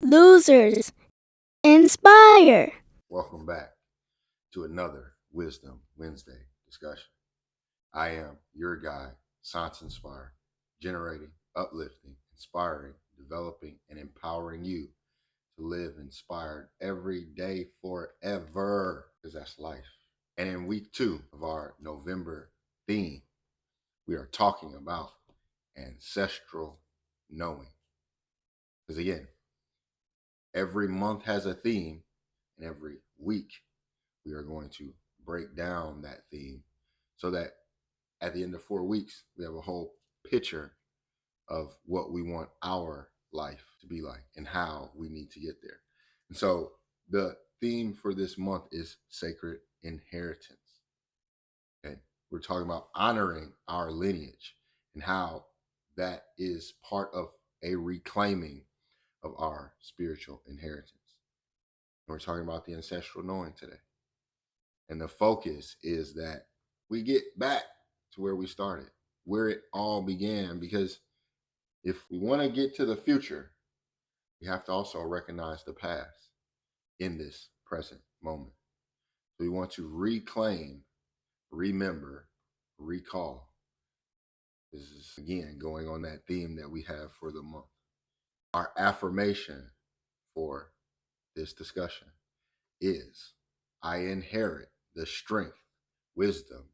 losers. Inspire. Welcome back to another Wisdom Wednesday discussion. I am your guide, Nspired, generating, uplifting, inspiring, developing, and empowering you to live inspired every day forever, because that's life. And in week 2 of our November theme, we are talking about ancestral knowing. Because again, every month has a theme, and every week we are going to break down that theme so that at the end of 4 weeks, we have a whole picture of what we want our life to be like and how we need to get there. And so the theme for this month is sacred inheritance. Okay. We're talking about honoring our lineage and how that is part of a reclaiming of our spiritual inheritance. And we're talking about the ancestral knowing today. And the focus is that we get back to where we started, where it all began, because if we want to get to the future, we have to also recognize the past in this present moment. So we want to reclaim, remember, recall. This is again going on that theme that we have for the month. Our affirmation for this discussion is I inherit the strength, wisdom,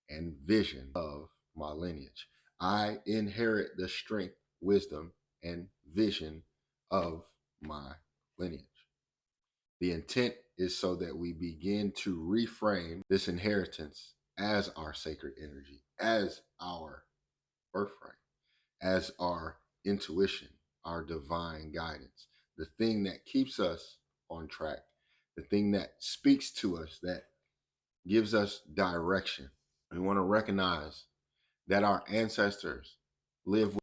and vision of my lineage. I inherit the strength, wisdom, and vision of my lineage. The intent is so that we begin to reframe this inheritance as our sacred energy, as our birthright, as our intuition, our divine guidance, the thing that keeps us on track, the thing that speaks to us, that gives us direction. We want to recognize that our ancestors live,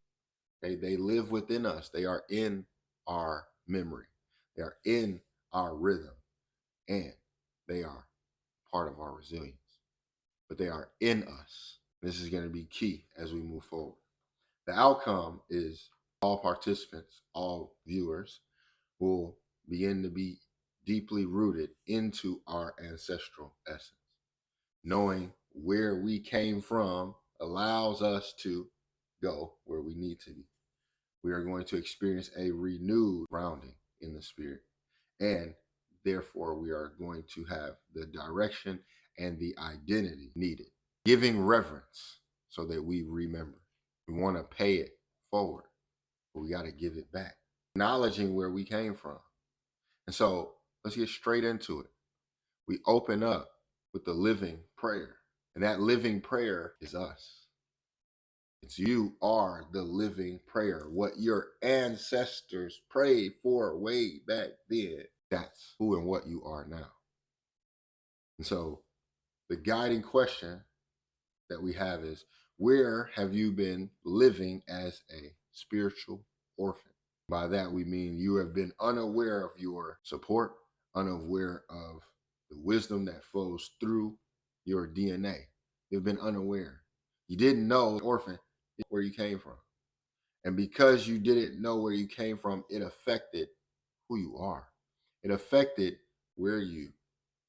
they live within us. They are in our memory. They are in our rhythm, and they are part of our resilience. But they are in us. This is going to be key as we move forward. The outcome is all participants, all viewers will begin to be deeply rooted into our ancestral essence. Knowing where we came from allows us to go where we need to be. We are going to experience a renewed grounding in the spirit, and therefore we are going to have the direction and the identity needed. Giving reverence so that we remember. We want to pay it forward, but we got to give it back. Acknowledging where we came from. And so let's get straight into it. We open up with the living prayer. And that living prayer is us. It's you are the living prayer. What your ancestors prayed for way back then, that's who and what you are now. And so the guiding question that we have is, where have you been living as a spiritual orphan? By that we mean you have been unaware of your support, unaware of the wisdom that flows through your DNA. You've been unaware. You didn't know, orphan, where you came from. And because you didn't know where you came from, it affected who you are. It affected where you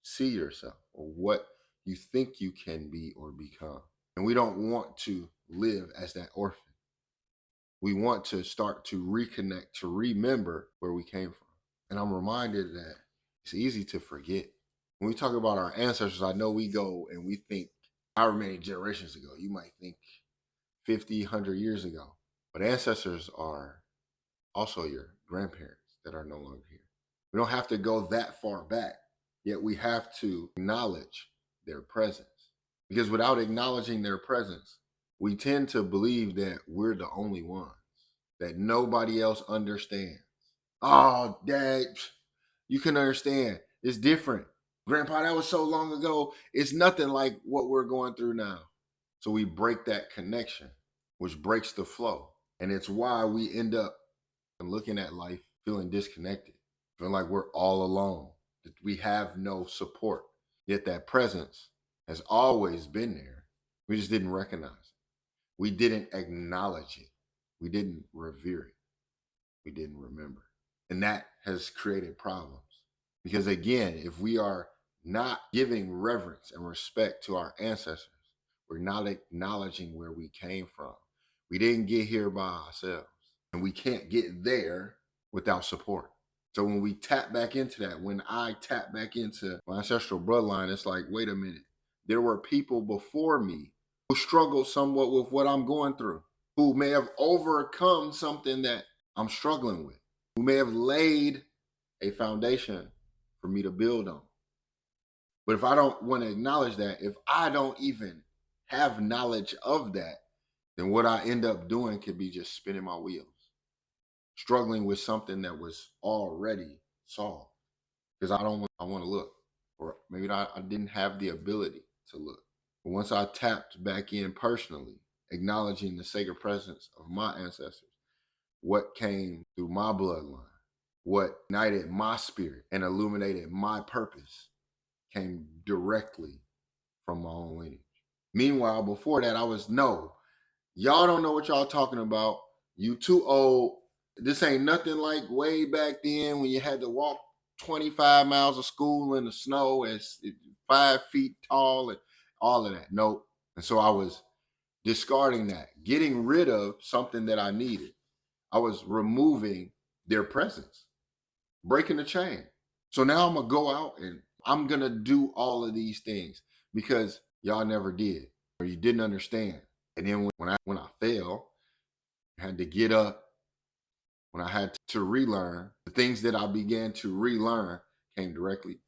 see yourself or what you think you can be or become. And we don't want to live as that orphan. We want to start to reconnect, to remember where we came from. And I'm reminded that it's easy to forget. When we talk about our ancestors, I know we go and we think however many generations ago. You might think 50, 100 years ago. But ancestors are also your grandparents that are no longer here. We don't have to go that far back, yet we have to acknowledge their presence. Because without acknowledging their presence, we tend to believe that we're the only ones, that nobody else understands. Oh, Dad, you can understand. It's different. Grandpa, that was so long ago. It's nothing like what we're going through now. So we break that connection, which breaks the flow. And it's why we end up looking at life feeling disconnected, feeling like we're all alone, that we have no support. Yet that presence has always been there. We just didn't recognize it. We didn't acknowledge it. We didn't revere it. We didn't remember. And that has created problems. Because again, if we are not giving reverence and respect to our ancestors, we're not acknowledging where we came from. We didn't get here by ourselves, and we can't get there without support. So when we tap back into that, when I tap back into my ancestral bloodline, it's like, wait a minute. There were people before me who struggled somewhat with what I'm going through, who may have overcome something that I'm struggling with, who may have laid a foundation for me to build on. But if I don't want to acknowledge that, if I don't even have knowledge of that, then what I end up doing could be just spinning my wheels, struggling with something that was already solved. Because I want to look, or maybe I didn't have the ability to look. But once I tapped back in personally, acknowledging the sacred presence of my ancestors, what came through my bloodline, what ignited my spirit and illuminated my purpose, came directly from my own lineage. Meanwhile, before that, I was, no, y'all don't know what y'all talking about. You too old. This ain't nothing like way back then when you had to walk 25 miles of school in the snow and 5 feet tall and all of that. Nope. And so I was discarding that, getting rid of something that I needed. I was removing their presence, breaking the chain. So now I'm going to go out and I'm going to do all of these things because y'all never did or you didn't understand. And then when I fell, I had to get up. When I had to relearn, the things that I began to relearn came directly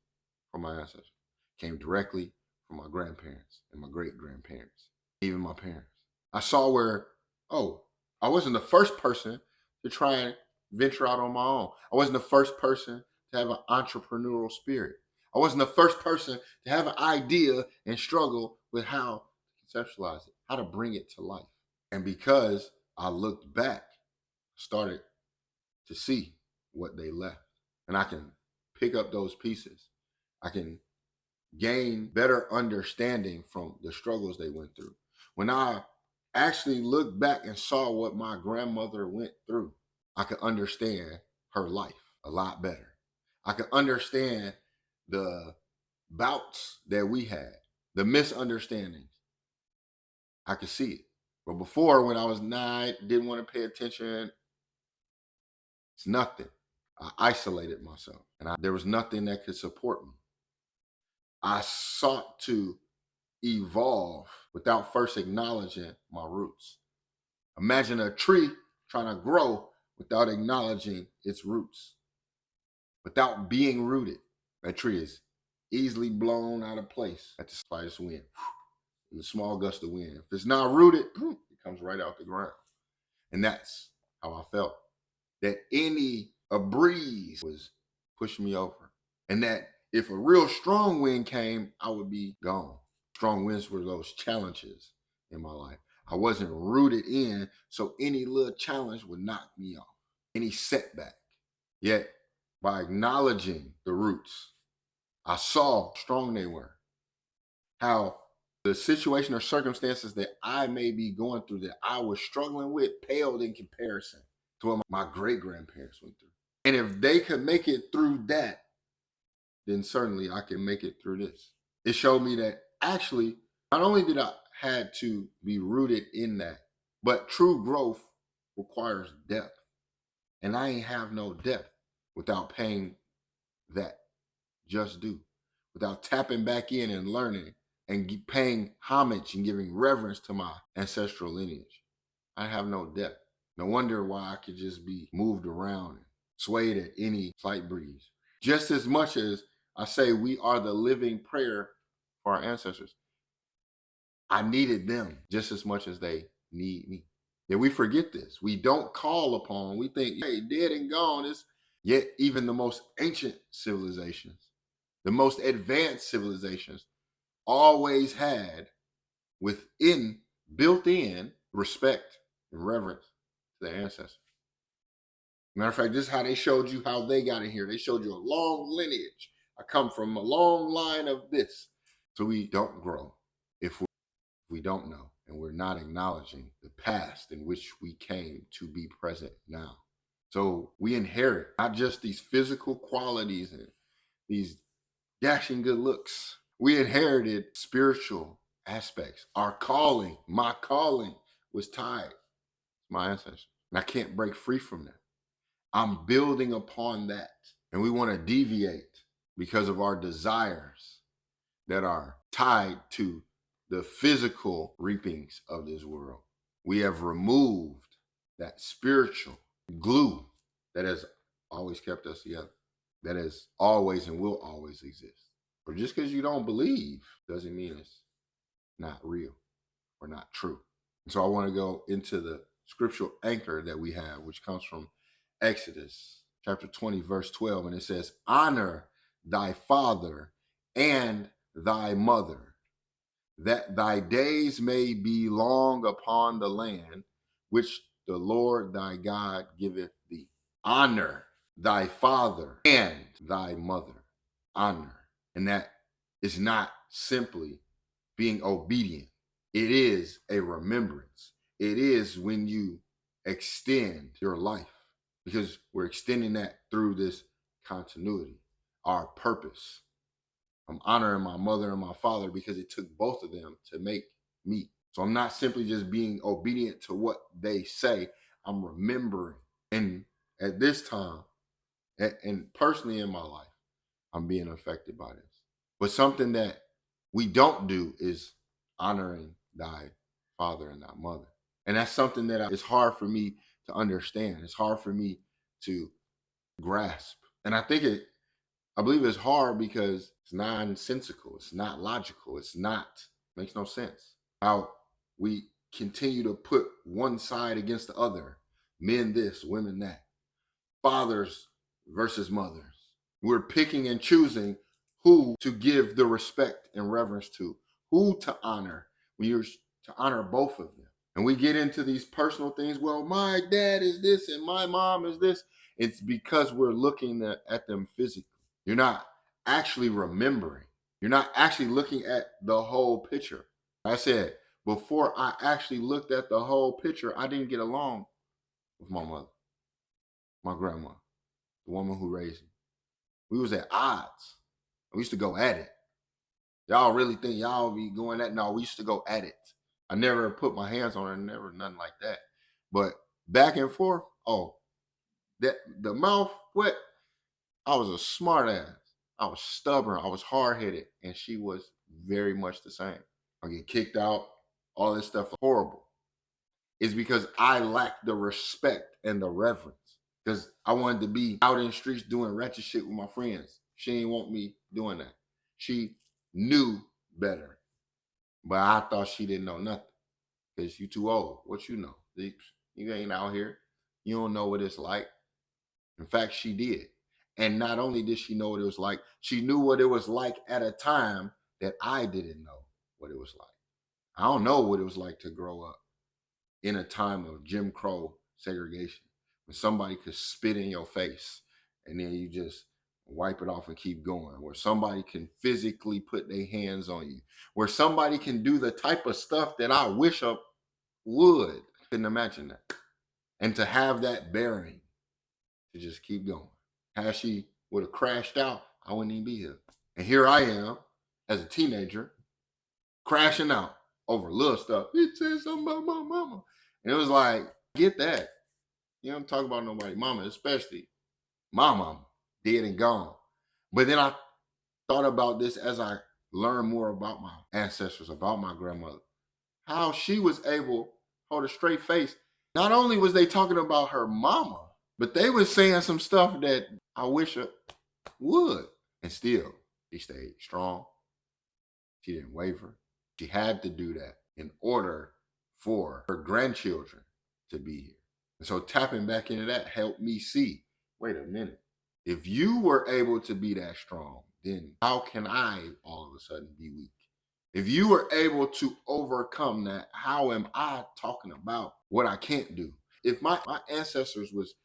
from my ancestors, came directly from my grandparents and my great-grandparents, even my parents. I saw where, oh, I wasn't the first person to try and venture out on my own. I wasn't the first person to have an entrepreneurial spirit. I wasn't the first person to have an idea and struggle with how to conceptualize it, how to bring it to life. And because I looked back, started to see what they left. And I can pick up those pieces. I can gain better understanding from the struggles they went through. When I actually looked back and saw what my grandmother went through, I could understand her life a lot better. I could understand the bouts that we had, the misunderstandings. I could see it. But before, when I was 9, didn't want to pay attention, it's nothing. I isolated myself and there was nothing that could support me. I sought to evolve without first acknowledging my roots. Imagine a tree trying to grow without acknowledging its roots, without being rooted. That tree is easily blown out of place at the slightest wind, in the small gust of wind. If it's not rooted, it comes right out the ground. And that's how I felt. That a breeze was pushing me over. And that if a real strong wind came, I would be gone. Strong winds were those challenges in my life. I wasn't rooted in, so any little challenge would knock me off, any setback. Yet, by acknowledging the roots, I saw how strong they were, how the situation or circumstances that I may be going through, that I was struggling with, paled in comparison to what my great-grandparents went through. And if they could make it through that, then certainly I can make it through this. It showed me that actually, not only did I had to be rooted in that, but true growth requires depth. And I ain't have no depth without paying that just due, without tapping back in and learning and paying homage and giving reverence to my ancestral lineage. I have no depth. No wonder why I could just be moved around and swayed at any slight breeze. Just as much as I say we are the living prayer for our ancestors, I needed them just as much as they need me. Yeah, we forget this. We don't call upon, we think, hey, dead and gone is, yet even the most ancient civilizations, the most advanced civilizations always had within, built in respect and reverence to their ancestors. Matter of fact, this is how they showed you how they got in here. They showed you a long lineage. I come from a long line of this. So we don't grow if we don't know and we're not acknowledging the past in which we came to be present now. So we inherit not just these physical qualities and these dashing good looks. We inherited spiritual aspects. Our calling, my calling was tied to my ancestors. And I can't break free from that. I'm building upon that. And we want to deviate because of our desires that are tied to the physical reapings of this world. We have removed that spiritual glue that has always kept us together, that has always and will always exist. But just because you don't believe doesn't mean it's not real or not true. And so I want to go into the scriptural anchor that we have, which comes from Exodus chapter 20, verse 12. And it says, honor thy father and thy mother, that thy days may be long upon the land which the Lord thy God giveth thee. Honor thy father and thy mother. Honor. And that is not simply being obedient. It is a remembrance. It is when you extend your life, because we're extending that through this continuity, our purpose. I'm honoring my mother and my father because it took both of them to make me. So I'm not simply just being obedient to what they say, I'm remembering. And at this time, and personally in my life, I'm being affected by this. But something that we don't do is honoring thy father and thy mother. And that's something that is hard for me to understand. It's hard for me to grasp. And I believe it's hard because it's nonsensical. It's not logical. Makes no sense. How we continue to put one side against the other. Men this, women that. Fathers versus mothers. We're picking and choosing who to give the respect and reverence to, who to honor when you're to honor both of them. And we get into these personal things. Well, my dad is this and my mom is this. It's because we're looking at them physically. You're not actually remembering. You're not actually looking at the whole picture. I said, before I actually looked at the whole picture, I didn't get along with my mother, my grandma, the woman who raised me. We was at odds. We used to go at it. Y'all really think y'all be going at? No, we used to go at it. I never put my hands on her, never nothing like that. But back and forth, that the mouth, what? I was a smart ass. I was stubborn. I was hard headed, and she was very much the same. I get kicked out. All this stuff horrible. It's because I lacked the respect and the reverence. Because I wanted to be out in the streets doing ratchet shit with my friends. She didn't want me doing that. She knew better. But I thought she didn't know nothing. Because you too old. What you know? You ain't out here. You don't know what it's like. In fact, she did. And not only did she know what it was like, she knew what it was like at a time that I didn't know what it was like. I don't know what it was like to grow up in a time of Jim Crow segregation, when somebody could spit in your face and then you just wipe it off and keep going, where somebody can physically put their hands on you, where somebody can do the type of stuff that I wish I would. Couldn't imagine that. And to have that bearing, to just keep going. How she would have crashed out, I wouldn't even be here. And here I am as a teenager crashing out over little stuff. It said something about my mama. And it was like, get that. You don't talk about nobody, mama, especially my mama, dead and gone. But then I thought about this as I learned more about my ancestors, about my grandmother, how she was able to hold a straight face. Not only was they talking about her mama, but they was saying some stuff that I wish I would. And still, she stayed strong. She didn't waver. She had to do that in order for her grandchildren to be here. And so tapping back into that helped me see, wait a minute, if you were able to be that strong, then how can I all of a sudden be weak? If you were able to overcome that, how am I talking about what I can't do? If my ancestors was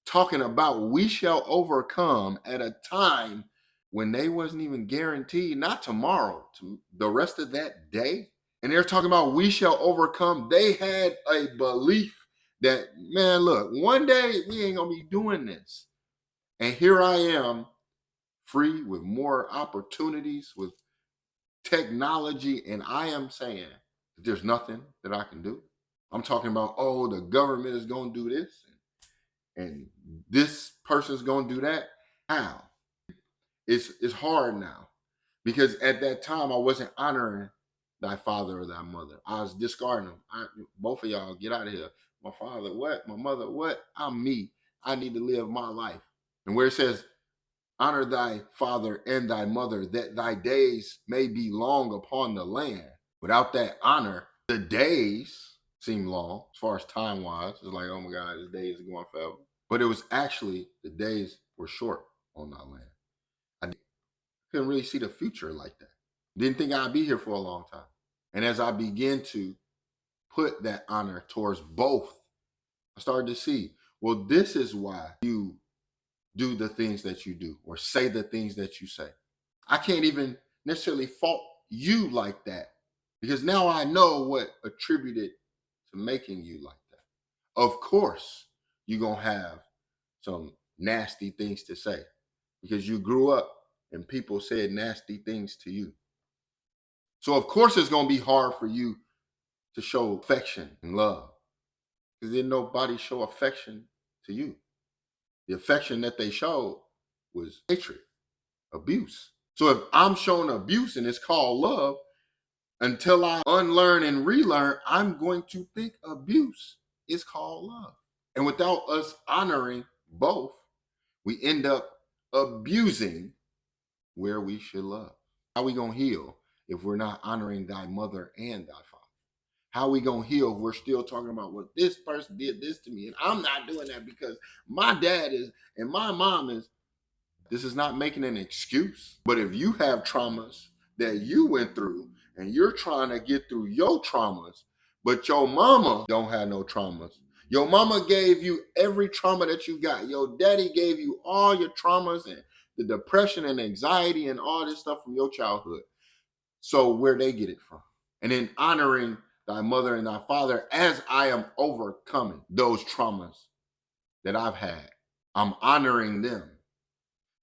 talking about we shall overcome at a time when they wasn't even guaranteed, not tomorrow, to the rest of that day. And they're talking about we shall overcome. They had a belief that, man, look, one day we ain't gonna be doing this. And here I am, free with more opportunities, with technology, and I am saying that there's nothing that I can do. I'm talking about, oh, the government is gonna do this and this person's gonna do that. How? It's hard now. Because at that time I wasn't honoring thy father or thy mother. I was discarding them. Both of y'all get out of here. My father, what? My mother, what? I'm me. I need to live my life. And where it says, honor thy father and thy mother, that thy days may be long upon the land. Without that honor, the days seem long as far as time wise. It's like, oh my God, the days are going forever. But it was actually, the days were short on that land. I couldn't really see the future like that. Didn't think I'd be here for a long time. And as I began to put that honor towards both, I started to see, well, this is why you do the things that you do or say the things that you say. I can't even necessarily fault you like that because now I know what attributed to making you like that. Of course, you're going to have some nasty things to say because you grew up and people said nasty things to you. So of course it's going to be hard for you to show affection and love because then nobody show affection to you. The affection that they showed was hatred, abuse. So if I'm showing abuse and it's called love, until I unlearn and relearn, I'm going to think abuse is called love. And without us honoring both, we end up abusing where we should love. How we gonna heal if we're not honoring thy mother and thy father? How we gonna heal if we're still talking about, well, this person did this to me and I'm not doing that because my dad is and my mom is. This is not making an excuse. But if you have traumas that you went through and you're trying to get through your traumas, but your mama don't have no traumas. Your mama gave you every trauma that you got. Your daddy gave you all your traumas and the depression and anxiety and all this stuff from your childhood. So where they get it from? And then honoring thy mother and thy father as I am overcoming those traumas that I've had. I'm honoring them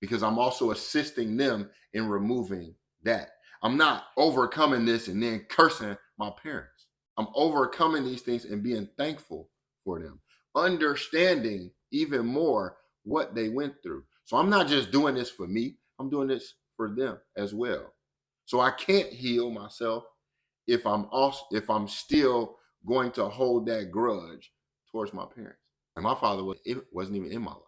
because I'm also assisting them in removing that. I'm not overcoming this and then cursing my parents. I'm overcoming these things and being thankful for them, understanding even more what they went through. So I'm not just doing this for me, I'm doing this for them as well. So I can't heal myself if I'm still going to hold that grudge towards my parents. And my father wasn't even in my life.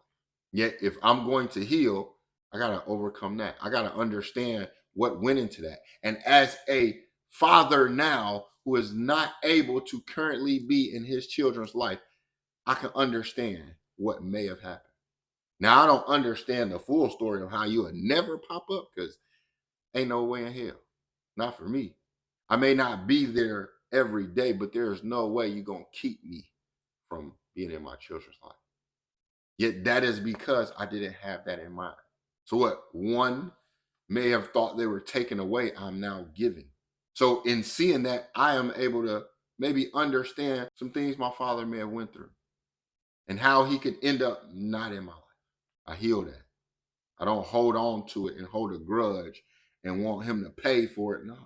Yet if I'm going to heal, I got to overcome that. I got to understand what went into that. And as a father now who is not able to currently be in his children's life, I can understand what may have happened. Now, I don't understand the full story of how you would never pop up because ain't no way in hell. Not for me. I may not be there every day, but there's no way you're going to keep me from being in my children's life. Yet that is because I didn't have that in mind. So what one may have thought they were taking away, I'm now giving. So in seeing that, I am able to maybe understand some things my father may have went through and how he could end up not in my life. I heal that. I don't hold on to it and hold a grudge and want him to pay for it. No,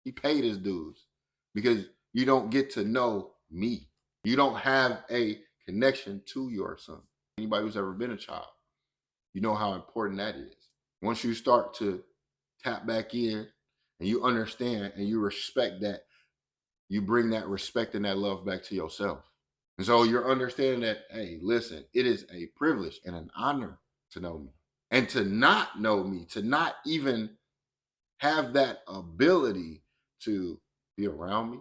he paid his dues because you don't get to know me. You don't have a connection to your son. Anybody who's ever been a child, you know how important that is. Once you start to tap back in and you understand and you respect that, you bring that respect and that love back to yourself. And so you're understanding that, hey, listen, it is a privilege and an honor to know me. And to not know me, to not even have that ability to be around me,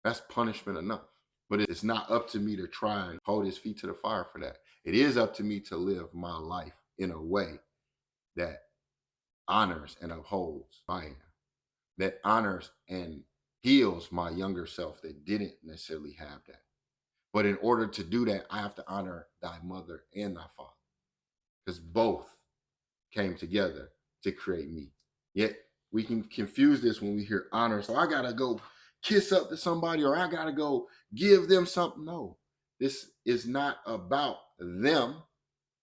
that's punishment enough. But it's not up to me to try and hold his feet to the fire for that. It is up to me to live my life in a way that honors and upholds I am, that honors and heals my younger self that didn't necessarily have that. But in order to do that, I have to honor thy mother and thy father because both came together to create me. Yet we can confuse this when we hear honor. So I got to go kiss up to somebody or I got to go give them something. No, This is not about them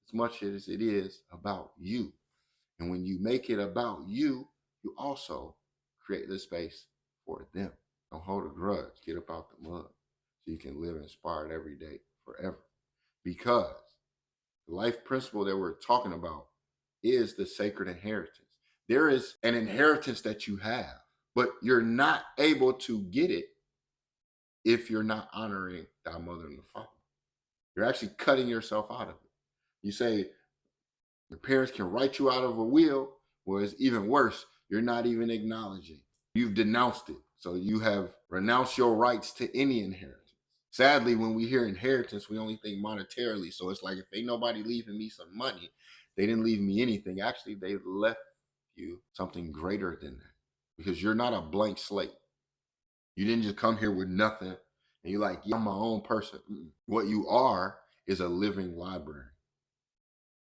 as much as it is about you. And when you make it about you, you also create the space for them. Don't hold a grudge. Get up out the mud so you can live inspired every day forever. Because the life principle that we're talking about is the sacred inheritance. There is an inheritance that you have, but you're not able to get it if you're not honoring thy mother and the father. You're actually cutting yourself out of it. You say your parents can write you out of a will, well, it's even worse. You're not even acknowledging. You've denounced it. So you have renounced your rights to any inheritance. Sadly, when we hear inheritance, we only think monetarily. So it's like, if ain't nobody leaving me some money, they didn't leave me anything. Actually, they left you something greater than that, because you're not a blank slate. You didn't just come here with nothing and you're like, yeah, I'm my own person. What you are is a living library.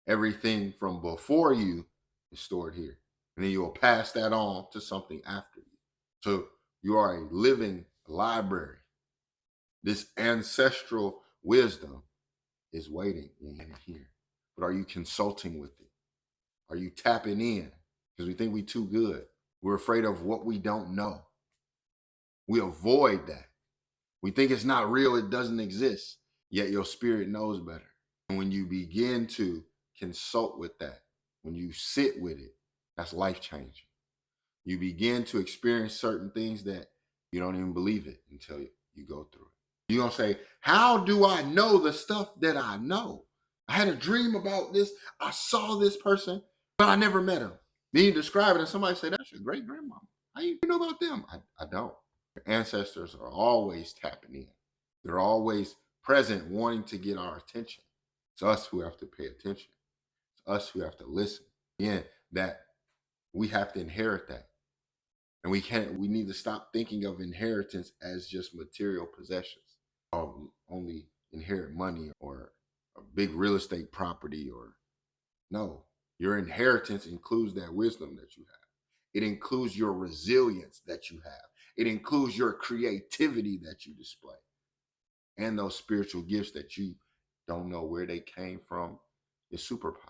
Everything from before you is stored here. And then you'll pass that on to something after you. So you are a living library. This ancestral wisdom is waiting in here. But are you consulting with it? Are you tapping in? Because we think we're too good. We're afraid of what we don't know. We avoid that. We think it's not real, it doesn't exist. Yet your spirit knows better. And when you begin to consult with that, when you sit with it, that's life changing. You begin to experience certain things that you don't even believe it until you go through it. You're going to say, how do I know the stuff that I know? I had a dream about this. I saw this person, but I never met him. Then you describe it and somebody say, that's your great grandmama. How you know about them? I don't. Your ancestors are always tapping in. They're always present, wanting to get our attention. It's us who have to pay attention. It's us who have to listen. Again, that we have to inherit that. And we need to stop thinking of inheritance as just material possessions. Only inherit money or a big real estate property, or no. Your inheritance includes that wisdom that you have. It includes your resilience that you have. It includes your creativity that you display, and those spiritual gifts that you don't know where they came from, your superpowers.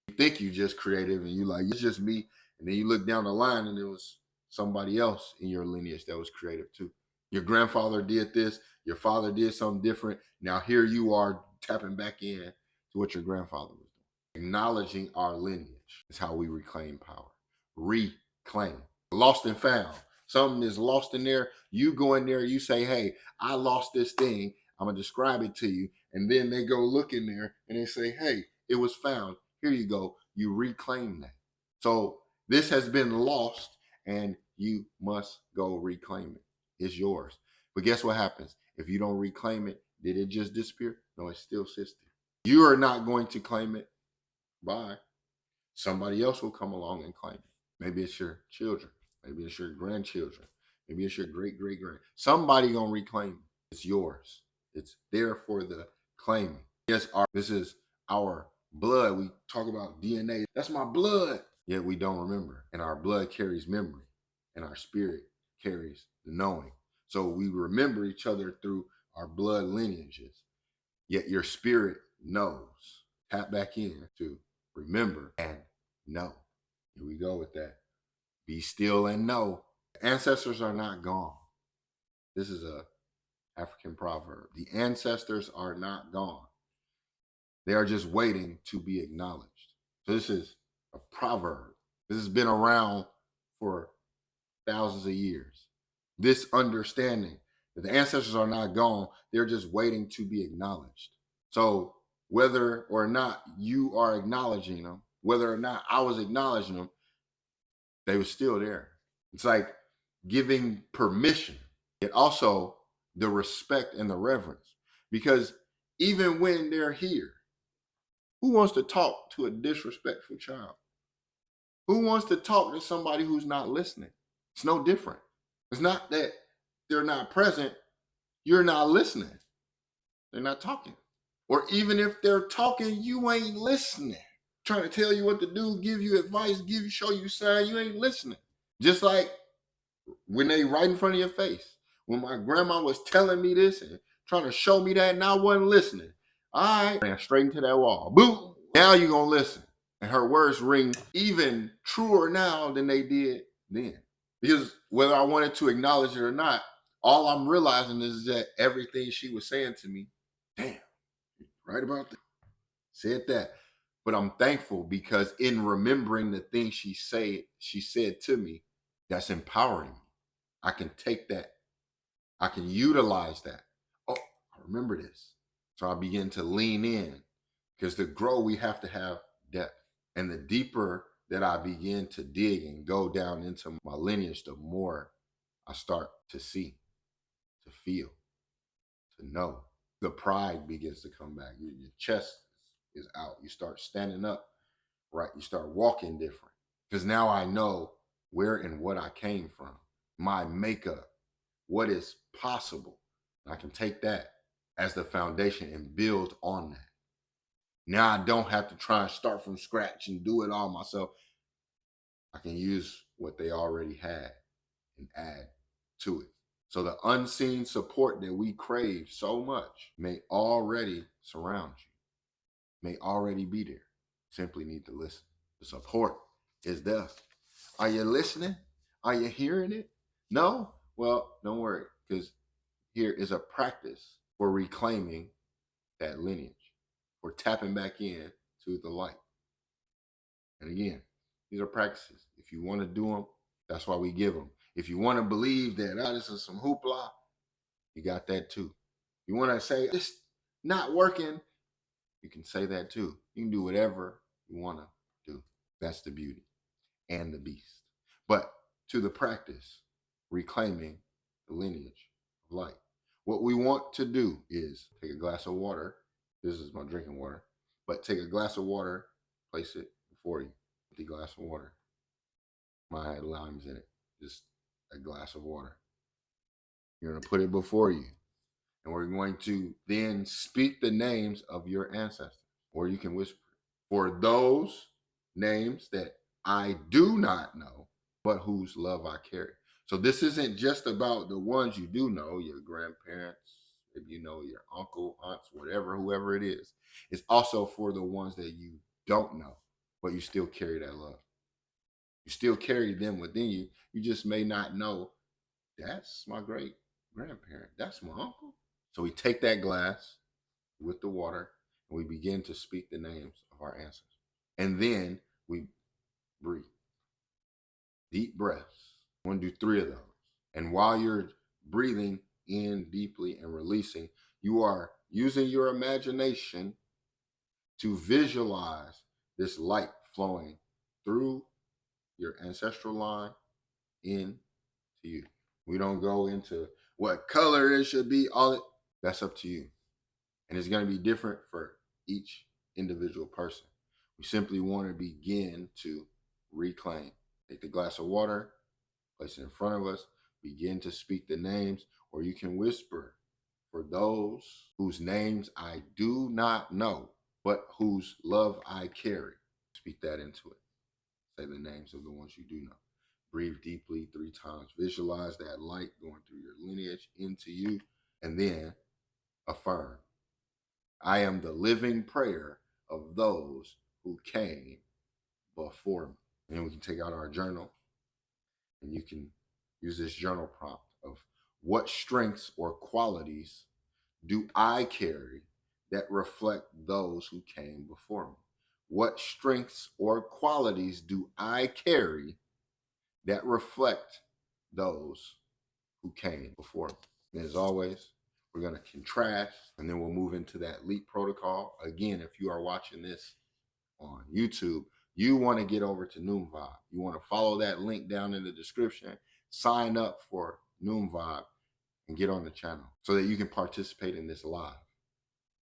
You think you're just creative and you like, it's just me. And then you look down the line and there was somebody else in your lineage that was creative too. Your grandfather did this, your father did something different. Now here you are tapping back in to what your grandfather was doing. Acknowledging our lineage is how we reclaim power. Reclaim. Lost and found. Something is lost in there. You go in there, you say, hey, I lost this thing. I'm going to describe it to you. And then they go look in there and they say, hey, it was found. Here you go. You reclaim that. So this has been lost and you must go reclaim it. It's yours. But guess what happens? If you don't reclaim it, did it just disappear? No, it still sits there. You are not going to claim it. Bye. Somebody else will come along and claim it. Maybe it's your children. Maybe it's your grandchildren. Maybe it's your great-great-grand. Somebody gonna reclaim it. It's yours. It's there for the claiming. Yes, this is our blood. We talk about DNA. That's my blood. Yet we don't remember. And our blood carries memory. And our spirit carries the knowing. So we remember each other through our blood lineages. Yet your spirit knows. Tap back in to remember and know. Here we go with that. Be still and know. Ancestors are not gone. This is a African proverb. The ancestors are not gone. They are just waiting to be acknowledged. So this is a proverb. This has been around for thousands of years. This understanding that the ancestors are not gone, they're just waiting to be acknowledged. So whether or not you are acknowledging them, whether or not I was acknowledging them, they were still there. It's like giving permission, yet also the respect and the reverence. Because even when they're here, who wants to talk to a disrespectful child? Who wants to talk to somebody who's not listening? It's no different. It's not that they're not present, you're not listening. They're not talking. Or even if they're talking, you ain't listening. Trying to tell you what to do, give you advice, show you sign, you ain't listening. Just like when they right in front of your face. When my grandma was telling me this and trying to show me that, and I wasn't listening. All right, ran straight into that wall. Boom. Now you're going to listen. And her words ring even truer now than they did then. Because whether I wanted to acknowledge it or not, all I'm realizing is that everything she was saying to me, damn, right about that. Said that. But I'm thankful because in remembering the things she said to me, that's empowering me. I can take that. I can utilize that. Oh, I remember this. So I begin to lean in because to grow, we have to have depth. And the deeper that I begin to dig and go down into my lineage, the more I start to see, to feel, to know. The pride begins to come back. Your chest is out. You start standing up, right? You start walking different. Because now I know where and what I came from, my makeup, what is possible. I can take that as the foundation and build on that. Now I don't have to try and start from scratch and do it all myself. I can use what they already had and add to it. So the unseen support that we crave so much may already surround you, may already be there. Simply need to listen. The support is there. Are you listening? Are you hearing it? No? Well, don't worry, because here is a practice for reclaiming that lineage, for tapping back in to the light. And again, these are practices. If you want to do them, that's why we give them. If you want to believe that, this is some hoopla, you got that too. You want to say, it's not working, you can say that too. You can do whatever you want to do. That's the beauty and the beast. But to the practice, reclaiming the lineage of light. What we want to do is take a glass of water. This is my drinking water. But take a glass of water, place it before you. The glass of water. Mine had limes in it. Just a glass of water. You're going to put it before you. And we're going to then speak the names of your ancestors. Or you can whisper. For those names that I do not know, but whose love I carry. So this isn't just about the ones you do know, your grandparents, if you know your uncle, aunts, whatever, whoever it is. It's also for the ones that you don't know, but you still carry that love. You still carry them within you. You just may not know, that's my great grandparent. That's my uncle. So we take that glass with the water and we begin to speak the names of our ancestors. And then we breathe. Deep breaths. I'm going to do 3 of those. And while you're breathing in deeply and releasing, you are using your imagination to visualize this light flowing through your ancestral line into you. We don't go into what color it should be. That's up to you. And it's going to be different for each individual person. We simply want to begin to reclaim. Take the glass of water, place it in front of us, begin to speak the names, or you can whisper, for those whose names I do not know, but whose love I carry. Speak that into it. Say the names of the ones you do know. Breathe deeply 3 times. Visualize that light going through your lineage into you, and then affirm. I am the living prayer of those who came before me. And we can take out our journal and you can use this journal prompt of what strengths or qualities do I carry that reflect those who came before me? What strengths or qualities do I carry that reflect those who came before me? And as always, we're going to contrast and then we'll move into that LEAP protocol. Again, if you are watching this on YouTube, you want to get over to Noom Vibe. You want to follow that link down in the description, sign up for Noom Vibe, and get on the channel so that you can participate in this live.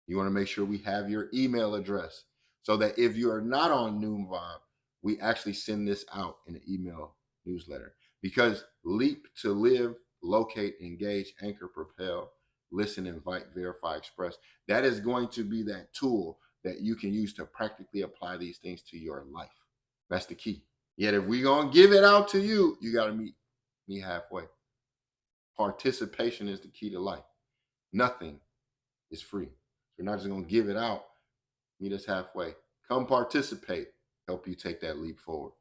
You want to make sure we have your email address so that if you are not on Noom Vibe, we actually send this out in an email newsletter. Because LEAP, to live, locate, engage, anchor, propel, listen, invite, verify, express, that is going to be that tool that you can use to practically apply these things to your life. That's the key. Yet if we're going to give it out to you, you got to meet me halfway. Participation is the key to life. Nothing It's free. We're not just going to give it out. Meet us halfway. Come participate. Help you take that leap forward.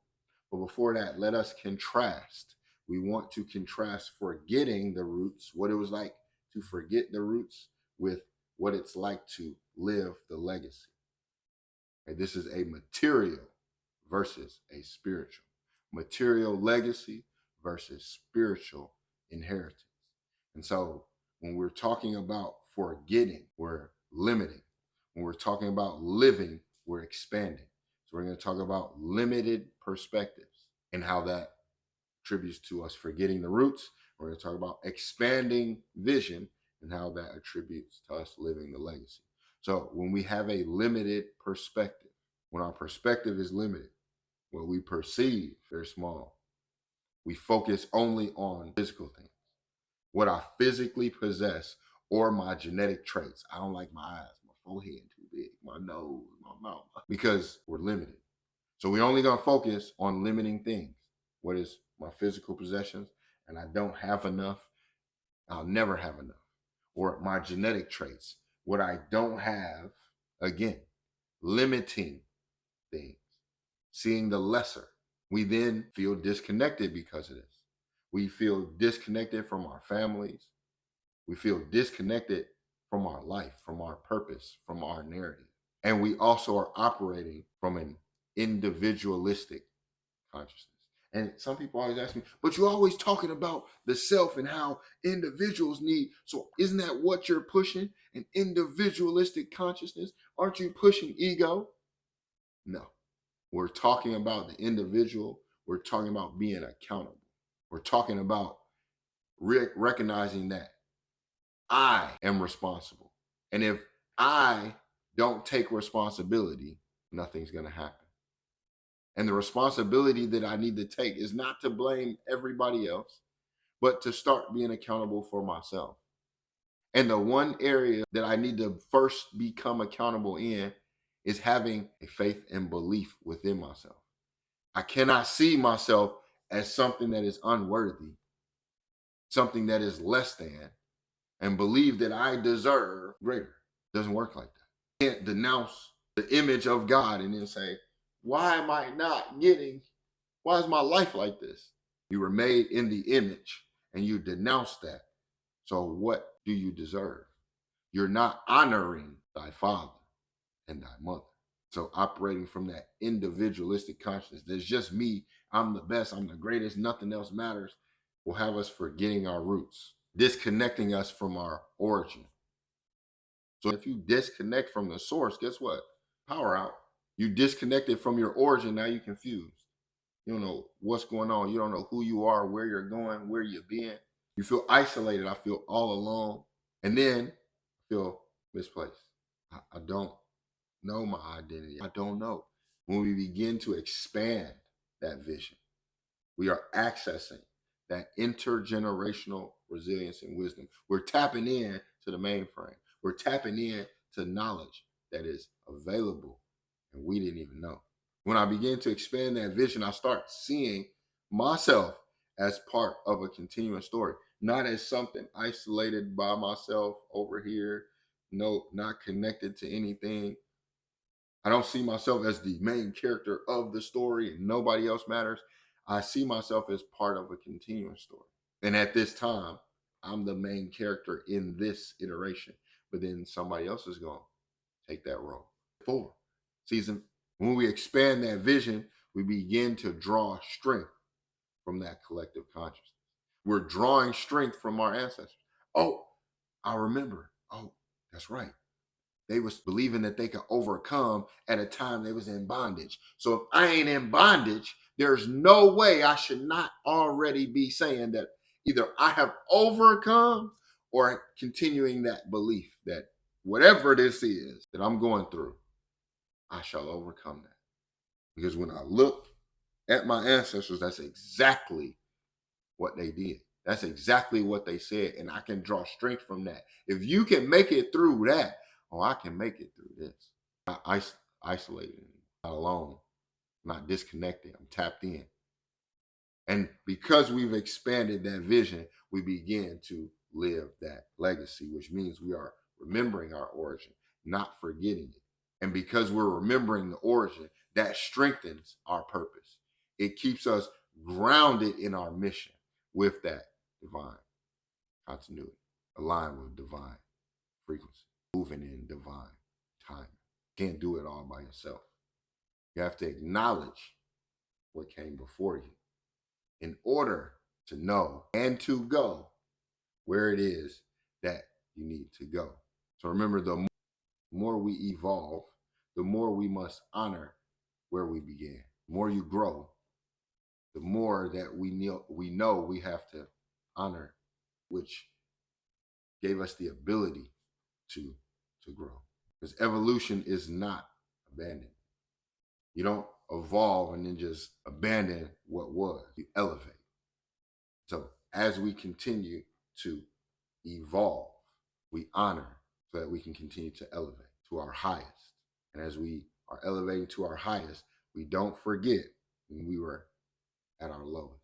But before that, let us contrast. We want to contrast forgetting the roots, what it was like to forget the roots, with what it's like to live the legacy. And this is a material versus a spiritual. Material legacy versus spiritual inheritance. And so when we're talking about forgetting, we're limiting. When we're talking about living, we're expanding. So we're going to talk about limited perspectives and how that attributes to us forgetting the roots. We're going to talk about expanding vision and how that attributes to us living the legacy. So when we have a limited perspective, when our perspective is limited, what we perceive very small, we focus only on physical things, what I physically possess, or my genetic traits. I don't like my eyes, my forehead too big, my nose, my mouth, because we're limited. So we're only going to focus on limiting things. What is my physical possessions? And I don't have enough. I'll never have enough. Or my genetic traits, what I don't have, again, limiting things, seeing the lesser. We then feel disconnected because of this. We feel disconnected from our families. We feel disconnected from our life, from our purpose, from our narrative. And we also are operating from an individualistic consciousness. And some people always ask me, but you're always talking about the self and how individuals need. So isn't that what you're pushing? An individualistic consciousness? Aren't you pushing ego? No. We're talking about the individual. We're talking about being accountable. We're talking about recognizing that I am responsible. And if I don't take responsibility, nothing's going to happen. And the responsibility that I need to take is not to blame everybody else, but to start being accountable for myself. And the one area that I need to first become accountable in is having a faith and belief within myself. I cannot see myself as something that is unworthy, something that is less than, and believe that I deserve greater. It doesn't work like that. You can't denounce the image of God and then say, why am I not getting, why is my life like this? You were made in the image and you denounce that. So what do you deserve? You're not honoring thy father and thy mother. So operating from that individualistic consciousness, there's just me, I'm the best, I'm the greatest, nothing else matters, will have us forgetting our roots, disconnecting us from our origin. So if you disconnect from the source, guess what? Power out. You disconnected from your origin, now you're confused. You don't know what's going on. You don't know who you are, where you're going, where you've been. You feel isolated. I feel all alone. And then I feel misplaced. I don't know my identity. I don't know. When we begin to expand that vision, we are accessing that intergenerational resilience and wisdom. We're tapping in to the mainframe. We're tapping in to knowledge that is available and we didn't even know. When I begin to expand that vision, I start seeing myself as part of a continuous story, not as something isolated by myself over here, no, not connected to anything. I don't see myself as the main character of the story and nobody else matters. I see myself as part of a continuous story. And at this time, I'm the main character in this iteration, but then somebody else is going to take that role. 4 season. When we expand that vision, we begin to draw strength from that collective consciousness. We're drawing strength from our ancestors. Oh, I remember. Oh, that's right. They was believing that they could overcome at a time they was in bondage. So if I ain't in bondage, there's no way I should not already be saying that either I have overcome or continuing that belief that whatever this is that I'm going through, I shall overcome that. Because when I look at my ancestors, that's exactly what they did. That's exactly what they said. And I can draw strength from that. If you can make it through that, oh, I can make it through this. I'm not isolated, not alone, not disconnected. I'm tapped in. And because we've expanded that vision, we begin to live that legacy, which means we are remembering our origin, not forgetting it. And because we're remembering the origin, that strengthens our purpose. It keeps us grounded in our mission with that divine continuity, aligned with divine frequency, moving in divine timing. Can't do it all by yourself. You have to acknowledge what came before you in order to know and to go where it is that you need to go. So remember, the more we evolve, the more we must honor where we began. The more you grow, the more that we know we have to honor, which gave us the ability to grow. Because evolution is not abandonment. You don't evolve and then just abandon what was. You elevate. So as we continue to evolve, we honor so that we can continue to elevate to our highest. And as we are elevating to our highest, we don't forget when we were at our lowest.